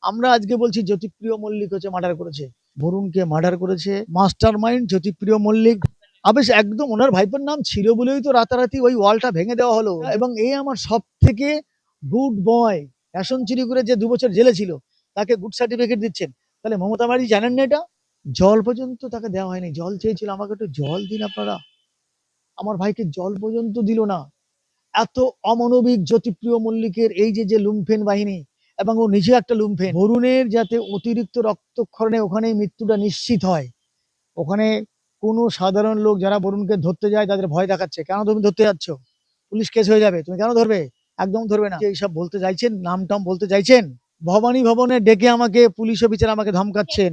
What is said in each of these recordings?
আমরা আজকে বলছি জ্যোতিপ্রিয় মল্লিক হচ্ছে মার্ডার করেছে, বরুণকে মার্ডার করেছে মাস্টার মাইন্ড জ্যোতিপ্রিয় মল্লিক। আবেশ একদম ওনার ভাইপোর নাম ছিল বলেই তো রাতারাতি ওই ওয়ালটা ভেঙে দেওয়া হলো। এবং এই আমার সব থেকে গুড বয়, রেশন চুরি করে যে 2 বছর জেলে ছিল তাকে গুড সার্টিফিকেট দিচ্ছেন। তাহলে মমতা ব্যানার্জি জানেন না এটা? জল পর্যন্ত তাকে দেওয়া হয়নি। জল চেয়েছিল, আমাকে একটু জল দিন আপনারা, আমার ভাইকে জল পর্যন্ত দিল না। এত অমানবিক জ্যোতিপ্রিয় মল্লিকের এই যে যে লুম্ফেন বাহিনী, এবং ও নিজে একটা লুম্ফেন। বরুণের যাতে অতিরিক্ত রক্তক্ষরণে ওখানে মৃত্যুটা নিশ্চিত হয়, ওখানে কোনো সাধারণ লোক যারা বরুণকে ধরতে যায় তাদের ভয় দেখাচ্ছে। কেন তুমি ধরতে যাচ্ছ? পুলিশ কেস হয়ে যাবে, তুমি কেন ধরবে? একদম ধরবে না। এইসব বলতে চাইছেন, নাম টাম বলতে চাইছেন? ভবানী ভবনে ডেকে আমাকে পুলিশ অফিসার আমাকে ধমকাচ্ছেন।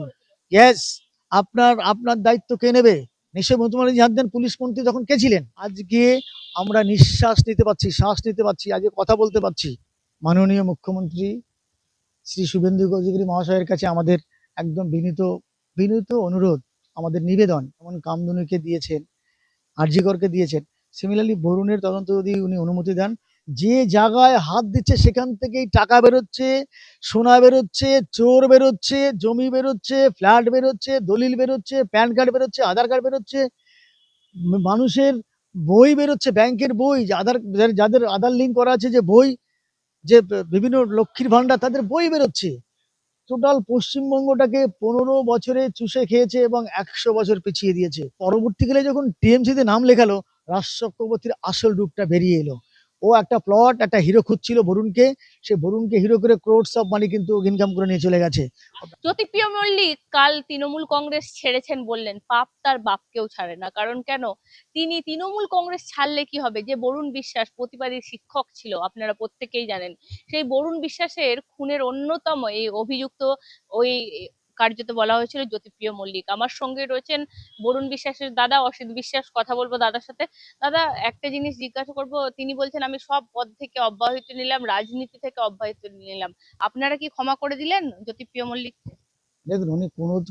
ইয়েস, আপনার আপনার দায়িত্ব কে নেবে? নিশ্চয়ই মন্ত্রী জানতেন দেন, পুলিশ মন্ত্রী তখন কে ছিলেন? আজকে আমরা নিঃশ্বাস নিতে পারছি, শ্বাস নিতে পারছি, আজকে কথা বলতে পারছি। মাননীয় মুখ্যমন্ত্রী শ্রী শুভেন্দু অধিকারী মহাশয়ের কাছে আমাদের একদম বিনীত বিনীত অনুরোধ, আমাদের নিবেদন। যেমন কামদুনিকে দিয়েছেন, আরজি করকে দিয়েছেন, সিমিলারলি বরুণের তদন্ত যদি উনি অনুমতি দেন, যে জায়গায় হাত দিচ্ছে সেখান থেকেই টাকা বেরোচ্ছে, সোনা বেরোচ্ছে, চোর বেরোচ্ছে, জমি বেরোচ্ছে, ফ্ল্যাট বেরোচ্ছে, দলিল বেরোচ্ছে, প্যান কার্ড বেরোচ্ছে, আধার কার্ড বেরোচ্ছে, মানুষের বই বেরোচ্ছে, ব্যাংকের বই, আধার যাদের আধার লিঙ্ক করা আছে যে বই, যে বিভিন্ন লক্ষ্মীর ভান্ডার তাদের বই বেরোচ্ছে। টোটাল পশ্চিমবঙ্গটাকে 15 বছরে চুষে খেয়েছে এবং 100 বছর পিছিয়ে দিয়েছে। পরবর্তীকালে যখন টিএমসিতে নাম লেখালো, রাজ চক্রবর্তীর আসল রূপটা বেরিয়ে এলো। ও একটা প্লট, একটা হিরো খুঁজছিল বরুণকে, সে বরুণকে হিরো করে ক্রোডস অফ মানি কিন্তু ইনকাম করে নিয়ে চলে গেছে। জ্যোতিপ্রিয় মল্লিক কাল তৃণমূল কংগ্রেস ছেড়েছেন বললেন, পাপ তার বাপকেও ছাড়ে না। কারণ কেন? তিনি তৃণমূল কংগ্রেস ছাড়লে কি হবে? যে বরুণ বিশ্বাস প্রতিবাদী শিক্ষক ছিল, আপনারা প্রত্যেকেই জানেন, সেই বরুণ বিশ্বাসের খুনের অন্যতম এই অভিযুক্ত, ওই কার্যত বলা হয়েছিল জ্যোতিপ্রিয় মল্লিক। আমার সঙ্গে রয়েছেন বরুণ বিশ্বাসের দাদা অসিত বিশ্বাস। কথা বলবো দাদার সাথে। দাদা, একটা জিনিস জিজ্ঞাসা করব। তিনি বলছেন আমি সব পদ থেকে অব্যাহতি নিলাম, রাজনীতি থেকে অব্যাহতি নিলাম। আপনারা কি ক্ষমা করে দিলেন জ্যোতিপ্রিয় মল্লিককে? দেখুন, উনি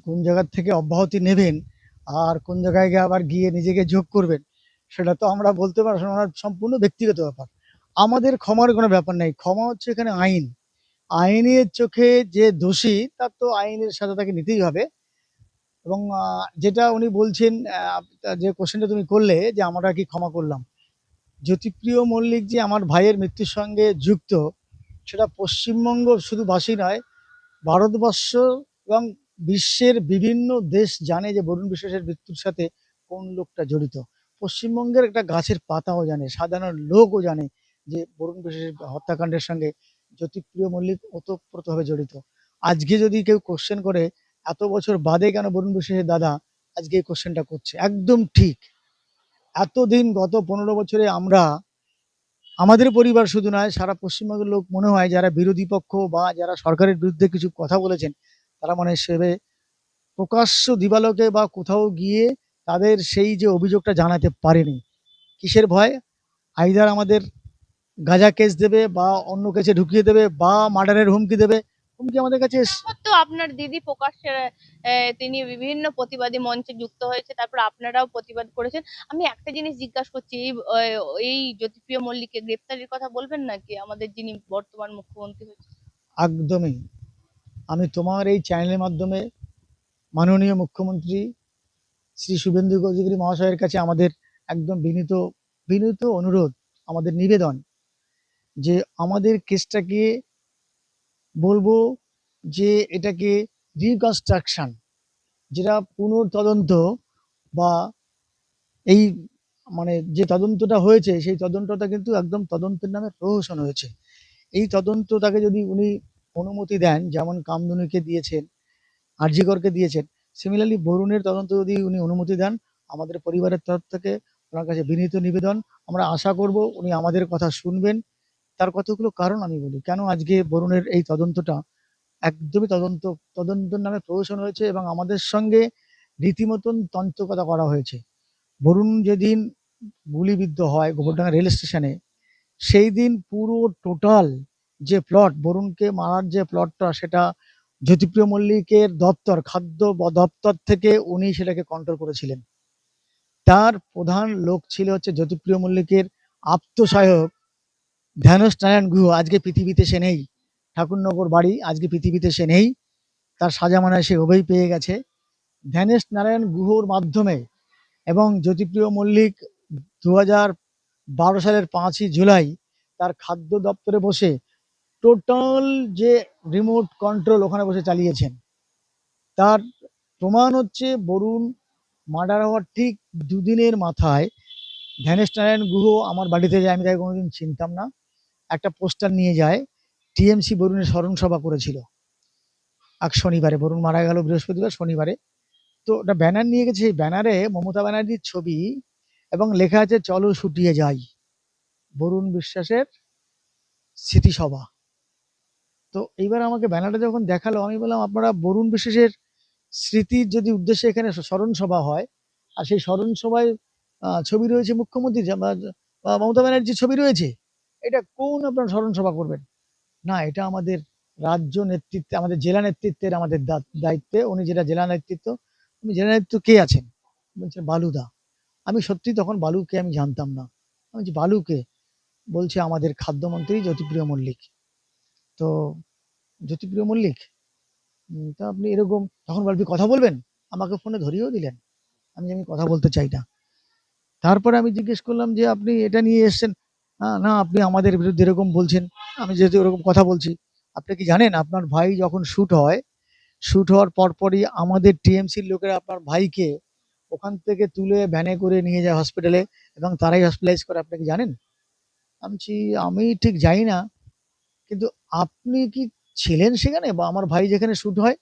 কোন জায়গা থেকে অব্যাহতি নেবেন আর কোন জায়গায় গিয়ে আবার গিয়ে নিজেকে যোগ করবেন, সেটা তো আমরা বলতে পারবো না, ওনার সম্পূর্ণ ব্যক্তিগত ব্যাপার। আমাদের ক্ষমার কোনো ব্যাপার নাই। ক্ষমা হচ্ছে এখানে আইন। আইনের চোখে যে দোষী তার তো আইনের সাথে তাকে নিতেই হবে। এবং যেটা উনি বলছেন, যে কোশ্চেনটা তুমি করলে যে আমরা কি ক্ষমা করলাম, জ্যোতিপ্রিয় মল্লিক যে আমার ভাইয়ের মৃত্যুর সঙ্গে যুক্ত, সেটা পশ্চিমবঙ্গ শুধু বাসী নয়, ভারতবর্ষ এবং বিশ্বের বিভিন্ন দেশ জানে যে বরুণ বিশ্বাসের মৃত্যুর সাথে কোন লোকটা জড়িত। পশ্চিমবঙ্গের একটা গাছের পাতাও জানে, সাধারণ লোকও জানে যে বরুণ বিশ্বাসের হত্যাকাণ্ডের সঙ্গে জ্যোতিপ্রিয় মল্লিক ওতপ্রোতভাবে জড়িত। আজকে যদি কেউ কোশ্চেন করে এত বছর বাদে কেন বরুণ বিশ্বাসের দাদা আজকে এই কোশ্চেনটা করছে, একদম ঠিক। এতদিন গত 15 বছরে আমরা, আমাদের পরিবার শুধু নয়, সারা পশ্চিমবঙ্গের লোক মনে হয় যারা বিরোধী পক্ষ বা যারা সরকারের বিরুদ্ধে কিছু কথা বলেছেন, তারা মানে সেবে প্রকাশ্য দিবালোকে বা কোথাও গিয়ে তাদের সেই যে অভিযোগটা জানাতে পারেনি। কিসের ভয়? আইদার আমাদের গাঁজা কেস দেবে বা অন্য কেসে ঢুকিয়ে দেবে বা মার্ডারের হুমকি দেবে। হুমকি আমাদের কাছে তো আপনার দিদি প্রকাশ্যে তিনি বিভিন্ন প্রতিবাদী মঞ্চে যুক্ত হয়েছে, তারপর আপনারাও প্রতিবাদ করেছেন। আমি একটা জিনিস জিজ্ঞাসা করছি, এই জ্যোতিপ্রিয় মল্লিকের গ্রেপ্তারির কথা বলবেন নাকি, আমাদের যিনি বর্তমান মুখ্যমন্ত্রী হয়েছে? একদমই। আমি তোমার এই চ্যানেলের মাধ্যমে মাননীয় মুখ্যমন্ত্রী শ্রী শুভেন্দু অধিকারী মহাশয়ের কাছে আমাদের একদম বিনীত বিনীত অনুরোধ, আমাদের নিবেদন, যে আমাদের কেসটাকে বলবো যে এটাকে রিকনস্ট্রাকশন, যেটা পুনর্তদন্ত, বা এই মানে যে তদন্তটা হয়েছে সেই তদন্তটা কিন্তু একদম তদন্তের নামে প্রহসন হয়েছে। এই তদন্তটাকে যদি উনি অনুমতি দেন, যেমন কামদুনিকে দিয়েছেন, আরজি করকে দিয়েছেন, সিমিলারলি বরুণের তদন্ত যদি উনি অনুমতি দেন, আমাদের পরিবারের তরফ থেকে ওনার কাছে বিনীত নিবেদন, আমরা আশা করব উনি আমাদের কথা শুনবেন। তার কতগুলো কারণ আমি বলি কেন আজকে বরুণের এই তদন্তটা একদমই তদন্তের নামে প্রহসন হয়েছে এবং আমাদের সঙ্গে রীতিমতন তন্ত্রকতা করা হয়েছে। বরুণ যেদিন গুলিবিদ্ধ হয় গোবরডাঙ্গা রেল স্টেশনে, সেই দিন পুরো টোটাল যে প্লট বরুণকে মারার যে প্লটটা, সেটা জ্যোতিপ্রিয় মল্লিকের দপ্তর, খাদ্য দপ্তর থেকে উনি সেটাকে কন্ট্রোল করেছিলেন। তার প্রধান লোক ছিল হচ্ছে জ্যোতিপ্রিয় মল্লিকের আপ্তসহায়ক ধ্যানস নারায়ণ গুহ, আজকে পৃথিবীতে সে নেই। ঠাকুরনগর বাড়ি, আজকে পৃথিবীতে সে নেই। তার সাজা মানায় সে অভয় পেয়ে গেছে। ধ্যানেশ নারায়ণ গুহর মাধ্যমে এবং জ্যোতিপ্রিয় মল্লিক 2012 সালের 5ই জুলাই তার খাদ্য দপ্তরে বসে টোটাল যে রিমোট কন্ট্রোল ওখানে বসে চালিয়েছেন। তার প্রমাণ হচ্ছে বরুণ মার্ডার হওয়ার ঠিক দুদিনের মাথায় ধ্যানেশ নারায়ণ গুহ আমার বাড়িতে যায়, আমি তাকে কোনোদিন চিনতাম না, একটা পোস্টার নিয়ে যায়। টিএমসি বরুণের স্মরণ সভা করেছিল এক শনিবারে, বরুণ মারা গেল বৃহস্পতিবার, শনিবারে। তো ওটা ব্যানার নিয়ে গেছে, সেই ব্যানারে মমতা ব্যানার্জির ছবি এবং লেখা আছে চলো শুটিয়ে যাই, বরুণ বিশ্বাসের স্মৃতিসভা। তো এইবার আমাকে ব্যানারটা যখন দেখালো, আমি বললাম আপনারা বরুণ বিশ্বাসের স্মৃতির যদি উদ্দেশ্যে এখানে স্মরণ সভা হয়, আর সেই স্মরণ সভায় ছবি রয়েছে মুখ্যমন্ত্রী মমতা ব্যানার্জির ছবি রয়েছে, এটা কোন আপনারা স্মরণ সভা করবেন? না, এটা আমাদের রাজ্য নেতৃত্বে, আমাদের জেলা নেতৃত্বের আমাদের দায়িত্বে। উনি যেটা জেলা নেতৃত্ব, উনি জেলা নেতৃত্ব কে আছেন? বলছে বালুদা। আমি সত্যি তখন বালুকে আমি জানতাম না। আমি বলছি বালুকে? বলছে আমাদের খাদ্যমন্ত্রী জ্যোতিপ্রিয় মল্লিক। তো জ্যোতিপ্রিয় মল্লিক, তা আপনি এরকম, তখন আপনি কথা বলবেন? আমাকে ফোনে ধরিয়েও দিলেন। আমি কথা বলতে চাই না। তারপরে আমি জিজ্ঞেস করলাম যে আপনি এটা নিয়ে এসছেন, না আপনি আমাদের বিরুদ্ধে এরকম বলছেন। আমি যেহেতু এরকম কথা বলছি, আপনি কি জানেন আপনার ভাই যখন শুট হয়, শুট হওয়ার পরপরই আমাদের টিএমসির লোকেরা আপনার ভাইকে ওখান থেকে তুলে ভ্যানে করে নিয়ে যায় হসপিটালে এবং তারাই হসপিটালাইজ করে, আপনি কি জানেন? আমি বলছি আমি ঠিক জানি না, কিন্তু আপনি কি ছিলেন সেখানে বা আমার ভাই যেখানে শুট হয়?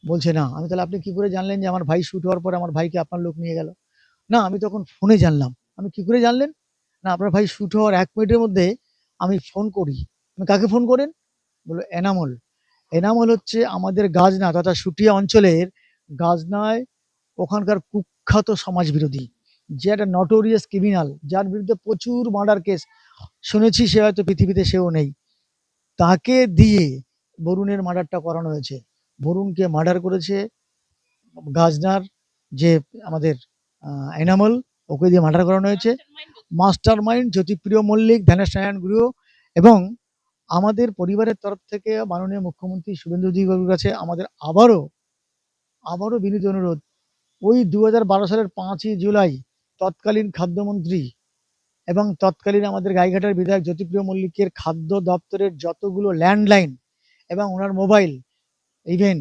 বলছে না। আমি তাহলে আপনি কি করে জানলেন যে আমার ভাই শুট হওয়ার পরে আমার ভাইকে আপনার লোক নিয়ে গেল? না, আমি তখন ফোনে জানলাম। আমি কি করে জানলেন? না, আপনার ভাই শুট হওয়ার 1 মিনিটের মধ্যে আমি ফোন করি। আমি কাকে ফোন করেন? বলল এনামুল। এনামুল হচ্ছে আমাদের গাজনা তথা শুটিয়া অঞ্চলের গাজনায় ওখানকার কুখ্যাত সমাজবিরোধী, যে একটা নটোরিয়াস ক্রিমিনাল, যার বিরুদ্ধে প্রচুর মার্ডার কেস। শুনেছি সে হয়তো পৃথিবীতে সেও নেই। তাকে দিয়ে বরুণের মার্ডারটা করানো হয়েছে। বরুণকে মার্ডার করেছে গাজনার যে আমাদের এনামল, ওকে দিয়ে মার্ডার করানো হয়েছে। মাস্টার মাইন্ড জ্যোতিপ্রিয় মল্লিক, ধ্যানেশ নারায়ণ গুহ এবং আমাদের পরিবারের তরফ থেকে মাননীয় মুখ্যমন্ত্রী শুভেন্দু অধিকারীর কাছে আমাদের আবারও বিনীত অনুরোধ, ওই 2012 সালের 5ই জুলাই তৎকালীন খাদ্যমন্ত্রী এবং তৎকালীন আমাদের গাইঘাটার বিধায়ক জ্যোতিপ্রিয় মল্লিকের খাদ্য দপ্তরের যতগুলো ল্যান্ডলাইন এবং ওনার মোবাইল, ইভেন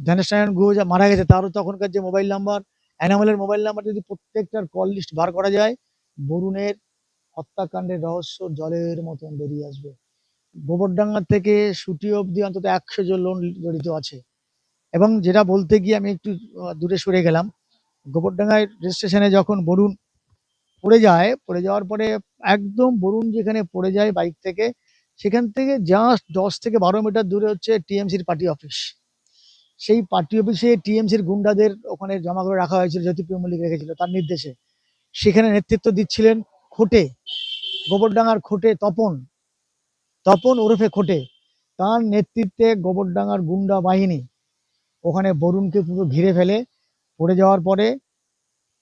ধ্যানেশ নারায়ণ গুহ যা মারা গেছে তারও তখনকার যে মোবাইল নাম্বার, অ্যানামলের মোবাইল নাম্বার, যদি প্রত্যেকটার কল লিস্ট বার করা যায়, বরুণের হত্যাকাণ্ডের রহস্য জলের মতন বেরিয়ে আসবে। গোবরডাঙ্গা থেকে শুটি অবধি অন্তত 100 জন লোক জড়িত আছে। এবং যেটা বলতে গিয়ে আমি একটু দূরে সরে গেলাম, গোবরডাঙ্গায় রেল স্টেশনে যখন বরুণ পড়ে যায়, পড়ে যাওয়ার পরে একদম বরুণ যেখানে পড়ে যায় বাইক থেকে, সেখান থেকে জাস্ট 10 থেকে 12 মিটার দূরে হচ্ছে টিএমসির পার্টি অফিস। সেই পার্টি অফিসে টিএমসির গুন্ডাদের ওখানে জমা করে রাখা হয়েছিল, জ্যোতিপ্রিয় মল্লিক রেখেছিল তার নির্দেশে। সেখানে নেতৃত্ব দিচ্ছিলেন খোটে, গোবরডাঙ্গার খোটে তপন, তপন ওরফে খোটে। তার নেতৃত্বে গোবরডাঙ্গার গুন্ডা বাহিনী ওখানে বরুণকে পুরো ঘিরে ফেলে। পড়ে যাওয়ার পরে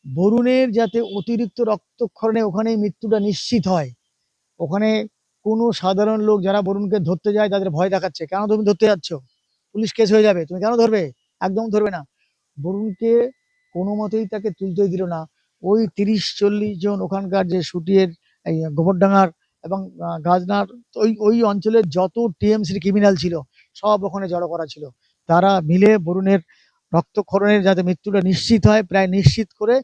বরুণের যাতে অতিরিক্ত রক্তক্ষরণে ওখানেই মৃত্যুটা নিশ্চিত হয়, ওখানে কোনো সাধারণ লোক যারা বরুণকে ধরতে যায় তাদের ভয় দেখাচ্ছে, কেন তুমি ধরতে যাচ্ছ, পুলিশ কেস হয়ে যাবে, তুমি কেন ধরবে? একদম ধরবে না। বরুণকে কোনো মতেই তাকে তুলতেই দিল না। ওই 30-40 জন ওখানকার যে শুটিয়ের এই গোবরডাঙ্গার এবং গাজনার ওই অঞ্চলের যত টিএমসির ক্রিমিনাল ছিল সব ওখানে জড়ো করা ছিল। তারা মিলে বরুণের রক্তক্ষরণের যাতে মৃত্যুটা নিশ্চিত হয়, প্রায় নিশ্চিত করে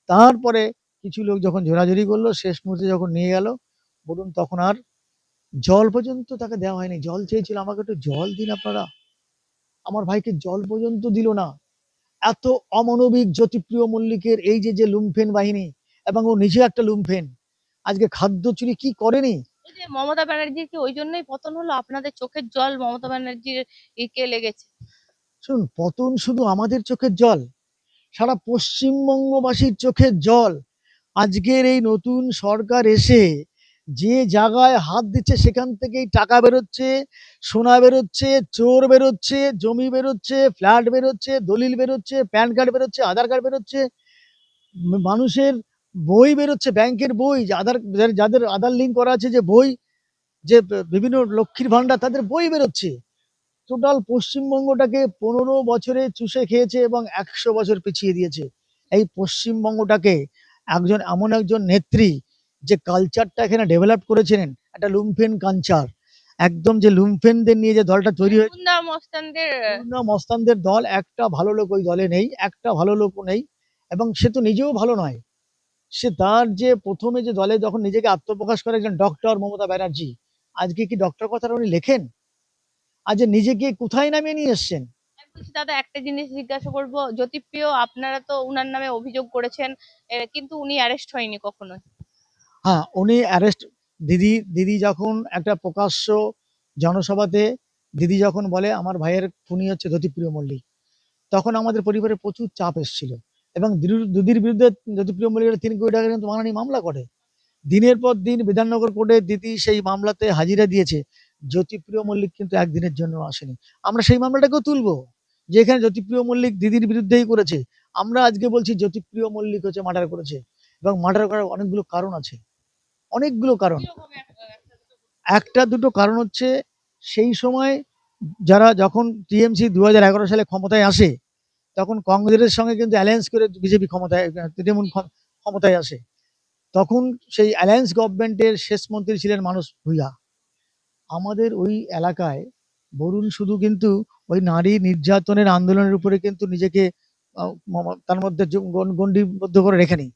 তারপরে কিছু লোক যখন জোরাজুরি করলো, শেষ মুহূর্তে যখন নিয়ে গেল বরুণ, তখন আর জল পর্যন্ত তাকে দেওয়া হয়নি। জল চেয়েছিল, আমাকে একটু জল দিন আপনারা, আমার ভাইকে জল পর্যন্ত দিল না। এত অমানবিক জ্যোতিপ্রিয় মল্লিকের এই যে লুম্ফেন বাহিনী, এবং ও নিজে একটা লুম্ফেন, আজকে খাদ্য চুরি কি করেনি? এই যে মমতা ব্যানার্জির কি ওই জন্যই পতন হলো? আপনাদের চোখের জল মমতা ব্যানার্জির ইকে লেগেছে? শুনুন, পতন শুধু আমাদের চোখের জল, সারা পশ্চিমবঙ্গবাসীর চোখের জল। আজকের এই নতুন সরকার এসে যে জায়গায় হাত দিচ্ছে সেখান থেকেই টাকা বেরোচ্ছে, সোনা বেরোচ্ছে, চোর বেরোচ্ছে, জমি বেরোচ্ছে, ফ্ল্যাট বেরোচ্ছে, দলিল বেরোচ্ছে, প্যান কার্ড বেরোচ্ছে, আধার কার্ড বেরোচ্ছে, মানুষের বই বেরোচ্ছে, ব্যাংকের বই, যাদের আধার লিঙ্ক করা আছে যে বই, যে বিভিন্ন লক্ষ্মীর ভান্ডার তাদের বই বেরোচ্ছে। টোটাল পশ্চিমবঙ্গটাকে 15 বছরে চুষে খেয়েছে এবং 100 বছর পিছিয়ে দিয়েছে। এই পশ্চিমবঙ্গটাকে একজন এমন একজন নেত্রী যে কালচারটা এখানে ডেভেলপ করেছিলেন, একটা লুম্পেন কালচার, একদম যে লুম্পেনদের নিয়ে যে দলটা তৈরি হয়েছে, গুন্ডা মস্তানদের গুন্ডা মস্তানদের দল, একটা ভালো লোক ওই দলে নেই, একটা ভালো লোকও নেই। এবং সে তো নিজেও ভালো নয়। সে তার যে প্রথমে যে দলে যখন নিজেকে আত্মপ্রকাশ করে একজন ডক্টর মমতা ব্যানার্জি, আজকে কি ডক্টর কথাটা উনি লেখেন? আজ যে নিজেকে কোথায় নামিয়ে নিয়ে এসছেন। আমি বলছি দাদা, একটা জিনিস জিজ্ঞাসা করবো, জ্যোতিপ্রিয় আপনারা তো উনার নামে অভিযোগ করেছেন, কিন্তু উনি অ্যারেস্ট হয়নি কখনো। হ্যাঁ, উনি অ্যারেস্ট। দিদি দিদি যখন একটা প্রকাশ্য জনসভাতে দিদি যখন বলে আমার ভাইয়ের খুনি হচ্ছে জ্যোতিপ্রিয় মল্লিক, তখন আমাদের পরিবারে প্রচুর চাপ এসেছিল। এবং দিদির বিরুদ্ধে জ্যোতিপ্রিয় মল্লিকের 3 কোটি টাকা কিন্তু মানহানি মামলা করে। দিনের পর দিন বিধাননগর কোর্টে দিদি সেই মামলাতে হাজিরা দিয়েছে। জ্যোতিপ্রিয় মল্লিক কিন্তু একদিনের জন্য আসেনি। আমরা সেই মামলাটাকেও তুলবো, যে এখানে জ্যোতিপ্রিয় মল্লিক দিদির বিরুদ্ধেই করেছে। আমরা আজকে বলছি জ্যোতিপ্রিয় মল্লিক হচ্ছে মার্ডার করেছে, এবং মার্ডার করার অনেকগুলো কারণ আছে, অনেকগুলো কারণ। একটা দুটো কারণ হচ্ছে, সেই সময় যারা যখন টিএমসি 2011 সালে ক্ষমতায় আসে, তখন কংগ্রেসের সঙ্গে কিন্তু অ্যালায়েন্স করে বিজেপি ক্ষমতায়, তৃণমূল ক্ষমতায় আসে। তখন সেই অ্যালায়েন্স গভর্নমেন্টের শেষ মন্ত্রী ছিলেন মানস ভুঁইয়া। আমাদের ওই এলাকায় বরুণ শুধু কিন্তু ওই নারী নির্যাতনের আন্দোলনের উপরে কিন্তু নিজেকে তার মধ্যে গণ্ডিবদ্ধ করে রেখেনি।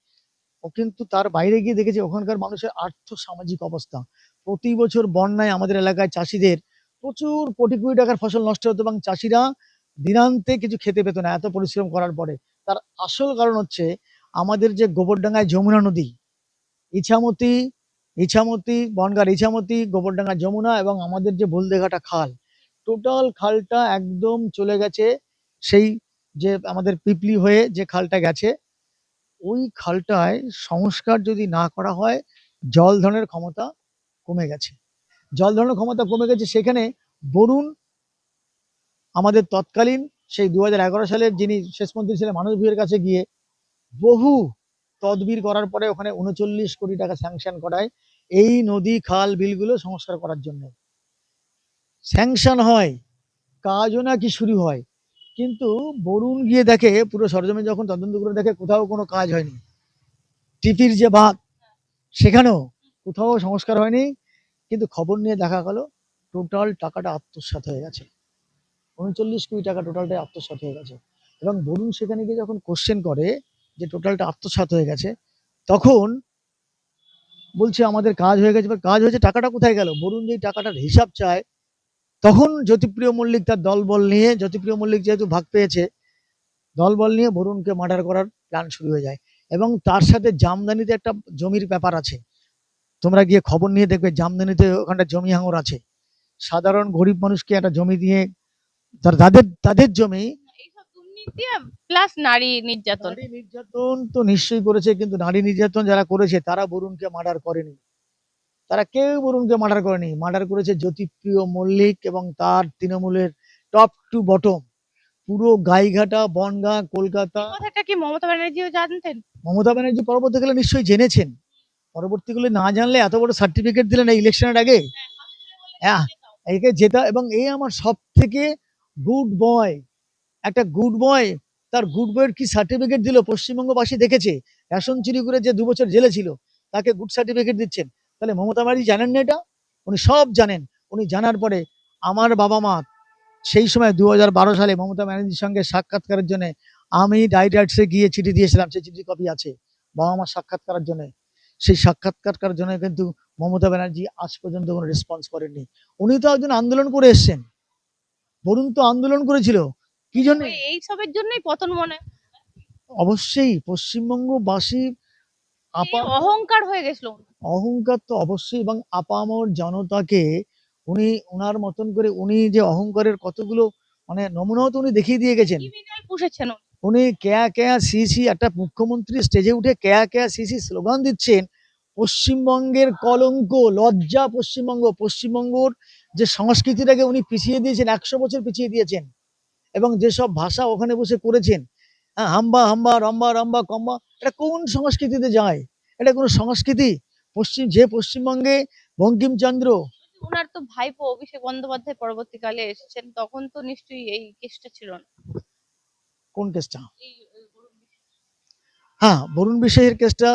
ও কিন্তু তার বাইরে গিয়ে দেখেছে ওখানকার মানুষের আর্থ সামাজিক অবস্থা। প্রতি বছর বন্যায় আমাদের এলাকায় চাষিদের প্রচুর কোটি কোটি টাকার ফসল নষ্ট হতো, এবং চাষিরা দিনান্তে কিছু খেতে পেত না এত পরিশ্রম করার পরে। তার আসল কারণ হচ্ছে আমাদের যে গোবরডাঙ্গায় যমুনা নদী, ইছামতি, বনগাঁর ইছামতি, গোবরডাঙ্গা যমুনা, এবং আমাদের যে বলদেঘাটা খাল, টোটাল খালটা একদম চলে গেছে সেই যে আমাদের পিপলি হয়ে যে খালটা গেছে, ওই খালটায় সংস্কার যদি না করা হয়, জল ধারণের ক্ষমতা কমে গেছে। জল ধারণের ক্ষমতা কমে গেছে। সেখানে বরুণ আমাদের তৎকালীন সেই 2011 সালের যিনি শেষ মন্ত্রী ছিলেন মানস ভুঁইয়ার কাছে গিয়ে বহু তদবির করার পরে ওখানে 39 কোটি টাকা স্যাংশন করায় এই নদী খাল বিলগুলো সংস্কার করার জন্য। স্যাংশন হয়, কাজও নাকি শুরু হয়, কিন্তু বরুণ গিয়ে দেখে পুরো সরজমিন যখন তদন্ত করে দেখে কোথাও কোনো কাজ হয়নি। টিপির যে বাঁধ, সেখানেও কোথাও সংস্কার হয়নি। কিন্তু খবর নিয়ে দেখা গেল টোটাল টাকাটা আত্মসাৎ হয়ে গেছে। 39 কোটি টাকা টোটালটাই আত্মসাৎ হয়ে গেছে। এবং বরুণ সেখানে গিয়ে যখন কোশ্চেন করে যে টোটালটা আত্মসাৎ হয়ে গেছে, তখন বলছে আমাদের কাজ হয়ে গেছে। কাজ হয়েছে, টাকাটা কোথায় গেল? বরুণ যেই টাকাটার হিসাব চায়, তখন জ্যোতিপ্রিয় মল্লিক তার দলবল নিয়ে, জ্যোতিপ্রিয় মল্লিক যেহেতু ভাগ পেয়েছে, দলবল নিয়ে বরুণকে মার্ডার করার প্ল্যান শুরু হয়ে যায়। এবং তার সাথে জামদানিতে একটা জমির ব্যাপার আছে, তোমরা গিয়ে খবর নিয়ে দেখবে জামদানিতে ওখানটা জমি হাঙর আছে। সাধারণ গরিব মানুষকে একটা জমি দিয়ে তাদের তাদের জমি। এইসব দুর্নীতি প্লাস নারী নির্যাতন। নারী নির্যাতন তো নিশ্চয়ই করেছে, কিন্তু নারী নির্যাতন যারা করেছে তারা বরুণকে মার্ডার করেনি। তারা কেউ বরুণকে মার্ডার করেনি। মার্ডার করেছে জ্যোতিপ্রিয় মল্লিক এবং তার তৃণমূলের টপ টু বটম, পুরো গাইঘাটা, বনগাঁ, কলকাতা। কথাটা কি মমতা ব্যানার্জিও জানতেন? মমতা ব্যানার্জি পরবর্তীকালে নিশ্চয়ই জেনেছেন। পরবর্তীকালে না জানলে এত বড় সার্টিফিকেট দিলেন এই ইলেকশনের আগে। হ্যাঁ, একে জেতা। এবং এই আমার সব থেকে গুড বয়, একটা গুড বয়। তার গুড বয়ের কি সার্টিফিকেট দিল পশ্চিমবঙ্গবাসী দেখেছে। রেশন চুরি করে যে 2 বছর জেলে ছিল, তাকে গুড সার্টিফিকেট দিচ্ছেন। তাহলে মমতা ব্যানার্জি জানেন না এটা? উনি সব জানেন। উনি জানার পরে আমার বাবা মা সেই সময় 2012 সালে মমতা ব্যানার্জির সঙ্গে সাক্ষাৎকারের জন্য আমি ডাইরেক্টসে গিয়ে চিঠি দিয়েছিলাম, সেই চিঠি কপি আছে বাবা মার সাক্ষাৎ করার জন্য। সেই সাক্ষাৎকার করার জন্য কিন্তু মমতা ব্যানার্জি আজ পর্যন্ত কোনো রেসপন্স করেননি। উনি তো একজন আন্দোলন করে এসছেন, বরুণ তো আন্দোলন করেছিল কি জন্য? এইসবের জন্যই পতন মনে হয়। অবশ্যই পশ্চিমবঙ্গবাসী অহংকার হয়ে গেছিল। অহংকার তো অবশ্যই। এবং আপামর জনতাকে উনি ওনার মতন করে উনি যে অহংকারের কতগুলো মানে নমুনাও তো উনি দেখিয়ে দিয়ে গেছেন। ক্রিমিনাল পুষেছেন। উনি কেয়া কেয়া সি সি, একটা মুখ্যমন্ত্রী স্টেজে উঠে কেয়া কেয়া সি সি স্লোগান দিচ্ছেন। পশ্চিমবঙ্গের কলঙ্ক, লজ্জা পশ্চিমবঙ্গ। পশ্চিমবঙ্গর যে সংস্কৃতিটাকে উনি পিছিয়ে দিয়েছেন, 100 বছর পিছিয়ে দিয়েছেন। এবং যেসব ভাষা ওখানে বসে করেছেন, হ্যাঁ, হাম্বা হাম্বা, রম্বা রম্বা, কম্বা, এটা কোন সংস্কৃতিতে যায়? এটা কোনো সংস্কৃতি? পশ্চিমবঙ্গে বঙ্কিমচন্দ্র ওনার তো ভাইপো অভিষেক বন্দ্যোপাধ্যায় পরবর্তীকালে এসেছেন, তখন তো নিশ্চয়ই এই কেসটা ছিল না। কোন কেসটা? বরুণ বিশ্বাস। হ্যাঁ, বরুণ বিশ্বাসের কেসটা।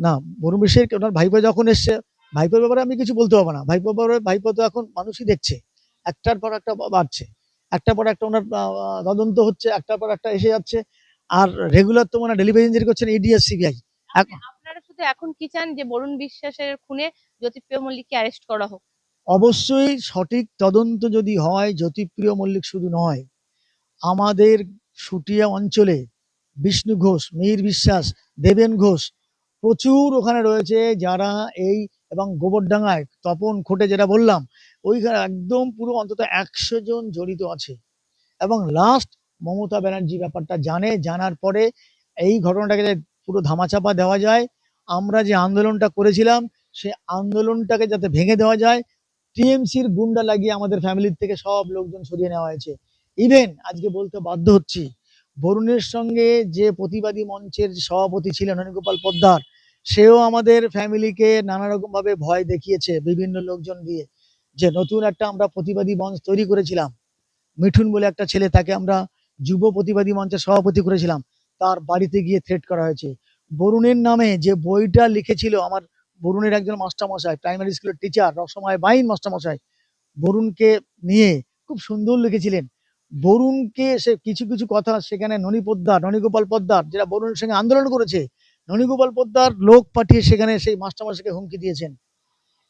না, বরুণ বিশ্বাসের ওনার ভাইপো যখন এসছে, ভাইপোর ব্যাপারে আমি কিছু বলতে পারবো না। ভাইপো ব্যাপারে, ভাইপো তো এখন মানুষই দেখছে, একটার পর একটা বাড়ছে, একটার পর একটা ওনার তদন্ত হচ্ছে, একটার পর একটা এসে যাচ্ছে। আর রেগুলার তো মানে ডেলিভারি ইঞ্জিন করছেন ইডি আর সিবিআই। আপনারা শুধু এখন কি চান, যে বরুণ বিশ্বাসের খুনে জ্যোতিপ্রিয় মল্লিককে অ্যারেস্ট করা হোক? অবশ্যই সঠিক তদন্ত যদি হয়, জ্যোতিপ্রিয় মল্লিক শুধু নয়, আমাদের সুটিয়া অঞ্চলে বিষ্ণু ঘোষ, মিহির বিশ্বাস, দেবেন ঘোষ প্রচুর ওখানে রয়েছে যারা এই, এবং গোবরডাঙ্গায় তপন খোটে যেটা বললাম, ওইখানে একদম পুরো অন্তত 100 জন জড়িত আছে। এবং লাস্ট মমতা ব্যানার্জি ব্যাপারটা জানে, জানার পরে এই ঘটনাটাকে যে পুরো ধামাচাপা দেওয়া যায়, আমরা যে আন্দোলনটা করেছিলাম সে আন্দোলনটাকে যাতে ভেঙে দেওয়া যায়, টিএমসির গুন্ডা লাগিয়ে আমাদের ফ্যামিলির থেকে সব লোকজন সরিয়ে নেওয়া হয়েছে। ইভেন আজকে বলতে বাধ্য হচ্ছি, বরুণের সঙ্গে যে প্রতিবাদী মঞ্চের সভাপতি ছিলেন হরিগোপাল পোদ্দার, সেও আমাদের ফ্যামিলিকে নানা রকম ভাবে ভয় দেখিয়েছে বিভিন্ন লোকজন দিয়ে, যে নতুন একটা আমরা প্রতিবাদী মঞ্চ তৈরি করেছিলাম, মিঠুন বলে একটা ছেলে, তাকে আমরা যুব প্রতিবাদী মঞ্চের সভাপতি করেছিলাম, তার বাড়িতে গিয়ে থ্রেট করা হয়েছে। বরুণের নামে যে বইটা লিখেছিল আমার, বরুণের একজন মাস্টারমশাই, প্রাইমারি স্কুলের টিচার রসময় বাইন মাস্টারমশাই, বরুণকে নিয়ে খুব সুন্দর লিখেছিলেন। বরুণকে সে কিছু কিছু কথা সেখানে ননীগোপাল পোদ্দার যেটা বরুণের সঙ্গে আন্দোলন করেছে, ননীগোপাল পোদ্দার লোক পাঠিয়ে সেখানে সেই মাস্টারমশাইকে হুমকি দিয়েছেন।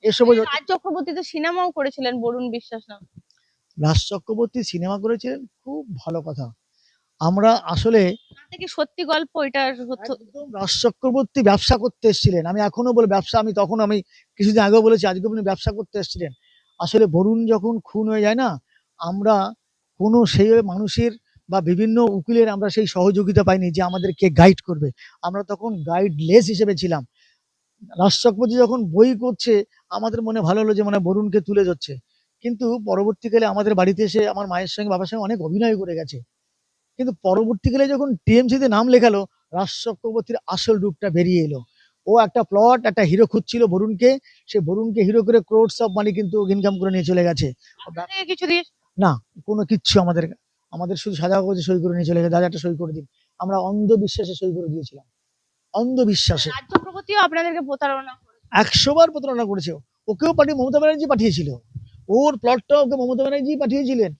এসব রাজ চক্রবর্তী তো সিনেমাও করেছিলেন বরুণ বিশ্বাস নাম। রাজ চক্রবর্তী সিনেমা করেছিলেন, খুব ভালো কথা। আমরা আসলে তাতে কি সত্যি গল্প এটার সত্য? একদম, রাজ চক্রবর্তী ব্যবসা করতে এসেছিলেন। আমি এখনো বলে ব্যবসা, আমি তখন আমি কিছুদিন আগেও বলেছি, আজকে উনি ব্যবসা করতে এসেছিলেন। আসলে বরুণ যখন খুন হয়ে যায় না, আমরা কোনো সেই মানুষের বা বিভিন্ন উকিলের আমরা সেই সহযোগিতা পাইনি যে আমাদেরকে গাইড করবে। আমরা তখন গাইডলেস হিসেবে ছিলাম। রাজ চক্রবর্তী যখন বই করছে, আমাদের মনে ভালো হলো যে মানে বরুণকে তুলে ধরছে, কিন্তু পরবর্তীকালে আমাদের বাড়িতে এসে আমার মায়ের সঙ্গে বাবার সঙ্গে অনেক অভিনয় করে গেছে। কিন্তু পরবর্তীকালে যখন টিএমসিতে নাম লেখালো, রাজ চক্রবর্তীর আসল রূপটা বেরিয়ে এলো। ও একটা প্লট, একটা হিরো খুঁজছিল বরুণকে, সে বরুণকে হিরো করে ক্রোডস অফ মানি কিন্তু ইনকাম করে নিয়ে চলে গেছে। আপনাদের কিছু দিয়ে? না, কোনো কিচ্ছু আমাদের, আমাদের শুধু সাদা কাগজে সই করে নিয়ে চলে গেছে, দাদা একটা সই করে দিন। আমরা অন্ধবিশ্বাসে সই করে দিয়েছিলাম, অন্ধবিশ্বাসে। রাজ চক্রবর্তীও আপনাদেরকে প্রতারণা করে? 100 বার প্রতারণা করেছে। ওকেও পাঠিয়ে মমতা ব্যানার্জি পাঠিয়েছিল, ওর প্লটটা ওকে মমতা ব্যানার্জি পাঠিয়েছিলেন।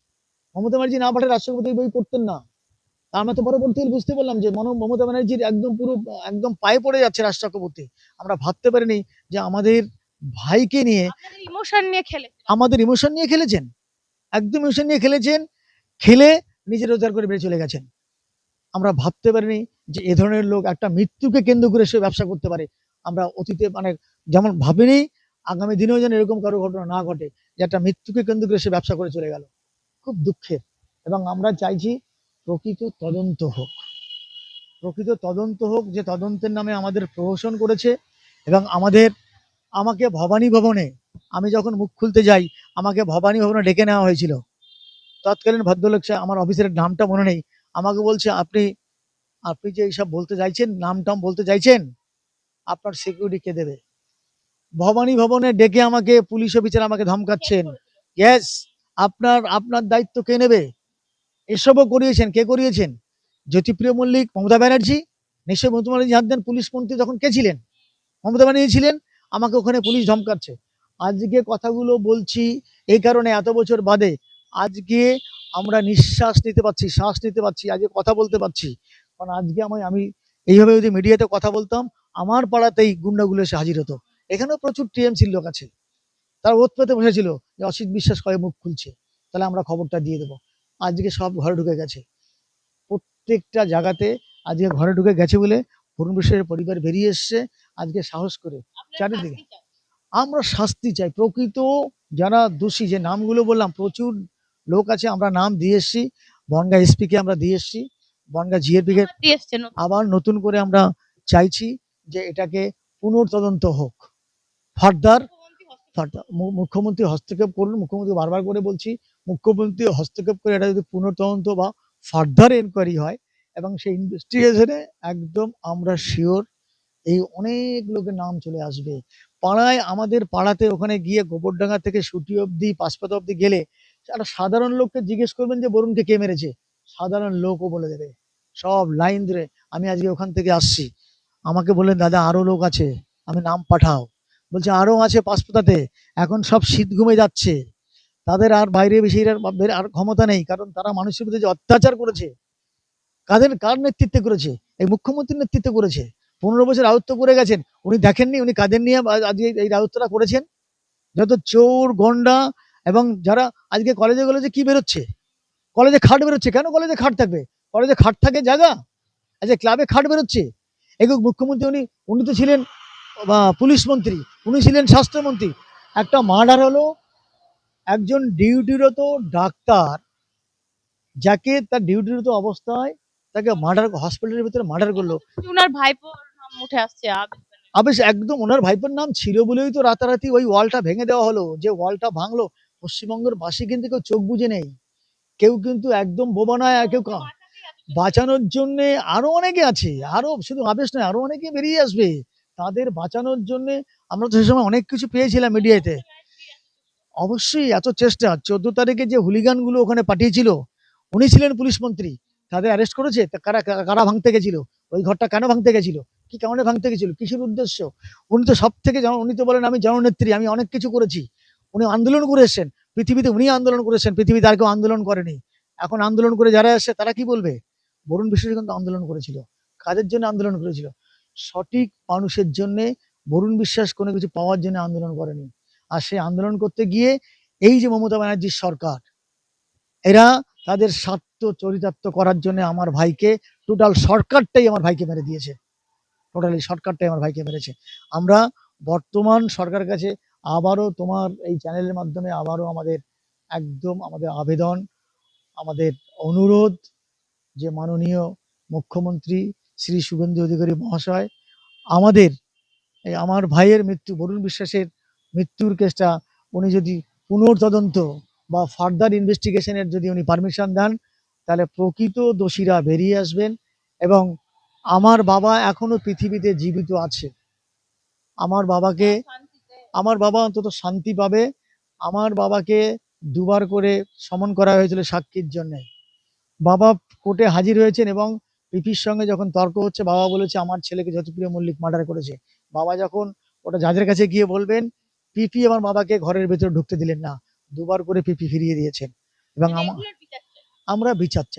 মমতা ব্যানার্জি না পাঠালে রাজ চক্রবর্তী বই করতেন না। আমরা তো পরবর্তীকালে বুঝতে পারলাম যে মমতা ব্যানার্জির একদম পুরো একদম পায়ে পড়ে যাচ্ছে রাজ চক্রবর্তী। আমরা ভাবতে পারিনি যে আমাদের ভাইকে নিয়ে, আপনাদের ইমোশন নিয়ে খেলে? আমাদের ইমোশন নিয়ে খেলেছেন, একদম ইমোশন নিয়ে খেলেছেন, খেলে নিজে রোজগার করে বেরিয়ে চলে গেছেন। আমরা ভাবতে পারিনি যে এ ধরনের লোক একটা মৃত্যুকে কেন্দ্র করে সে ব্যবসা করতে পারে। আমরা অতীতে মানে যেমন ভাবিনি, আগামী দিনেও যেন এরকম কারো ঘটনা না ঘটে যে একটা মৃত্যুকে কেন্দ্র করে সে ব্যবসা করে চলে গেল। খুব দুঃখের। এবং আমরা চাইছি প্রকৃত তদন্ত হোক, প্রকৃত তদন্ত হোক, যে তদন্তের নামে আমাদের প্রহসন করেছে। এবং আমাকে ভবানী ভবনে, আমি যখন মুখ খুলতে যাই, আমাকে ভবানী ভবনে ডেকে নেওয়া হয়েছিল। তৎকালীন ভদ্রলোক, আমার অফিসের নামটা মনে নেই, আমাকে বলছে, আপনি আপনি যে এইসব বলতে চাইছেন, নাম টাম বলতে চাইছেন, আপনার সিকিউরিটি কে দেবে? ভবানী ভবনে ডেকে আমাকে পুলিশ অফিসার আমাকে ধমকাচ্ছেন, ইয়েস, আপনার আপনার দায়িত্ব কে নেবে? এসবও করিয়েছেন, কে করিয়েছেন? জ্যোতিপ্রিয় মল্লিক, মমতা ব্যানার্জি। নিশ্চয়ই মমতা ব্যানার্জি হাত দেন। পুলিশ মন্ত্রী তখন কে ছিলেন? মমতা ব্যানার্জি ছিলেন। আমাকে ওখানে পুলিশ ধমকাচ্ছে। আজকে কথাগুলো বলছি এই কারণে, এত বছর বাদে আজকে আমরা নিঃশ্বাস নিতে পারছি, শ্বাস নিতে পারছি, আজকে কথা বলতে পারছি। কারণ আজকে আমি এইভাবে যদি মিডিয়াতে কথা বলতাম, আমার পাড়াতেই গুন্ডাগুলো এসে হাজির হতো। এখানেও প্রচুর টিএমসির লোক আছে, তারা ওত পেতে বসেছিল যে অসিত বিশ্বাস কবে মুখ খুলছে, তাহলে আমরা খবরটা দিয়ে দেবো। আজকে সব ঘরে ঢুকে গেছে, প্রত্যেকটা জায়গাতে আজকে ঘরে ঢুকে গেছে বলে বরুণ বিশ্বাসের পরিবার বেরিয়ে এসছে আজকে সাহস করে চারিদিকে। আমরা শাস্তি চাই, প্রকৃত যারা দোষী, যে নামগুলো বললাম প্রচুর লোক আছে, আমরা নাম দিয়ে এসছি। বনগাঁ এসপি কে আমরা দিয়ে এসছি, বনগাঁ জিএরপি কে আবার নতুন করে আমরা চাইছি যে এটাকে পুনর্তদন্ত হোক। ফার্দার মুখ্যমন্ত্রী হস্তক্ষেপ করুন, মুখ্যমন্ত্রী বারবার করে বলছি, মুখ্যমন্ত্রী হস্তক্ষেপ করে এটা যদি পুনর্তদন্ত বা ফার্দার এনকোয়ারি হয়, এবং সেই ইনভেস্টিগেশনে একদম আমরা শিওর এই অনেক লোকের নাম চলে আসবে। পাড়ায় আমাদের পাড়াতে ওখানে গিয়ে গোবরডাঙ্গা থেকে সুটি অবধি পাঁচপাতা অবধি গেলে একটা সাধারণ লোককে জিজ্ঞেস করবেন যে বরুণকে কে মেরেছে, সাধারণ লোকও বলে দেবে। সব লাইন ধরে আমি আজকে ওখান থেকে আসছি, আমাকে বললেন দাদা আরো লোক আছে, আমি নাম পাঠাও। বলছে আরো আছে পাঁচপাতাতে, এখন সব শীত ঘুমে যাচ্ছে, তাদের আর বাইরে বেশি আর ক্ষমতা নেই, কারণ তারা মানুষের প্রতি যে অত্যাচার করেছে, কার নেতৃত্বে করেছে? এই মুখ্যমন্ত্রীর নেতৃত্বে করেছে। 15 বছর রাজত্ব করে গেছেন, উনি দেখেননি উনি কাদের নিয়ে আজকে এই রাজত্বটা করেছেন? যত চোর গন্ডা, এবং যারা আজকে কলেজে কলেজে কি বেরোচ্ছে, কলেজে খাট বেরোচ্ছে, কেন কলেজে খাট থাকবে? কলেজে খাট থাকে জায়গা, আজকে ক্লাবে খাট বেরোচ্ছে। এগুলো মুখ্যমন্ত্রী উনি উনি তো ছিলেন পুলিশ মন্ত্রী, উনি ছিলেন স্বাস্থ্যমন্ত্রী। একটা মার্ডার হলো, একজন ডিউটিরত ডাক্তার যাকে তার ডিউটিরত অবস্থায় তাকে মার্ডার, হসপিটালের ভিতরে মার্ডার করলো। উনার ভাইপোর নাম উঠে আসছে আবেশ একদম ওনার ভাইপোর নাম ছিল বলেই তো রাতারাতি ওই ওয়ালটা ভেঙে দেওয়া হলো। যে ওয়ালটা ভাঙলো, পশ্চিমবঙ্গের বাসী কিন্তু কেউ চোখ বুঝে নেই, কেউ কিন্তু একদম বোবা নয়, আর কেউ বাঁচানোর জন্য আরো অনেকে আছে, আরো শুধু আবেশ নয়, আরো অনেকে বেরিয়ে আসবে তাদের বাঁচানোর জন্য। আমরা তো সে সময় অনেক কিছু পেয়েছিলাম মিডিয়াতে, অবশ্যই এত চেষ্টা। 14 তারিখে যে হুলিগান গুলো ওখানে পাঠিয়েছিল, উনি ছিলেন পুলিশ মন্ত্রী, তাদের অ্যারেস্ট করেছে। কারা কারা ভাঙতে গেছিল, ওই ঘরটা কেন ভাঙতে গেছিল, কি কারণে ভাঙতে গেছিল, কিসের উদ্দেশ্য? উনি তো সব থেকে উনি তো বলেন আমি জননেত্রী, আমি অনেক কিছু করেছি। উনি আন্দোলন করে এসেছেন পৃথিবীতে, উনি আন্দোলন করেছেন, পৃথিবীতে আর কেউ আন্দোলন করেনি। এখন আন্দোলন করে যারা আসছে তারা কি বলবে? বরুণ বিশ্বাস কিন্তু আন্দোলন করেছিল, কাদের জন্য আন্দোলন করেছিল? সঠিক মানুষের জন্য। বরুণ বিশ্বাস কোনো কিছু পাওয়ার জন্য আন্দোলন করেনি। আর সে আন্দোলন করতে গিয়ে এই যে মমতা ব্যানার্জির সরকার, এরা তাদের স্বার্থ চরিতার্থ করার জন্য আমার ভাইকে, টোটাল সরকারটাই আমার ভাইকে মেরে দিয়েছে, টোটালি সরকারটাই আমার ভাইকে মেরেছে। আমরা বর্তমান সরকারের কাছে আবারও তোমার এই চ্যানেলের মাধ্যমে আবারও আমাদের একদম আমাদের আবেদন, আমাদের অনুরোধ, যে মাননীয় মুখ্যমন্ত্রী শ্রী শুভেন্দু অধিকারী মহাশয়, আমাদের এই আমার ভাইয়ের মৃত্যু, বরুণ বিশ্বাসের মৃত্যুর কেসটা উনি যদি পুনর্তদন্ত বা ফার্দার ইনভেস্টিগেশনের যদি উনি পারমিশন দেন, তাহলে প্রকৃত দোষীরা বেরিয়ে আসবেন। এবং আমার বাবা এখনো পৃথিবীতে জীবিত আছে, আমার বাবাকে, আমার বাবা অন্তত শান্তি পাবে। আমার বাবাকে দুবার করে সমন করা হয়েছিল সাক্ষীর জন্য, বাবা কোর্টে হাজির হয়েছেন, এবং পিপির সঙ্গে যখন তর্ক হচ্ছে, বাবা বলেছে আমার ছেলেকে জ্যোতিপ্রিয় মল্লিক মার্ডার করেছে। বাবা যখন ওটা জাজের কাছে গিয়ে বলবেন, পিপি আমার বাবাকে ঘরের ভেতরে ঢুকতে দিলেন না, দুবার করে পিপি ফিরিয়ে দিয়েছেন। এবং আমরা বিচার চাই।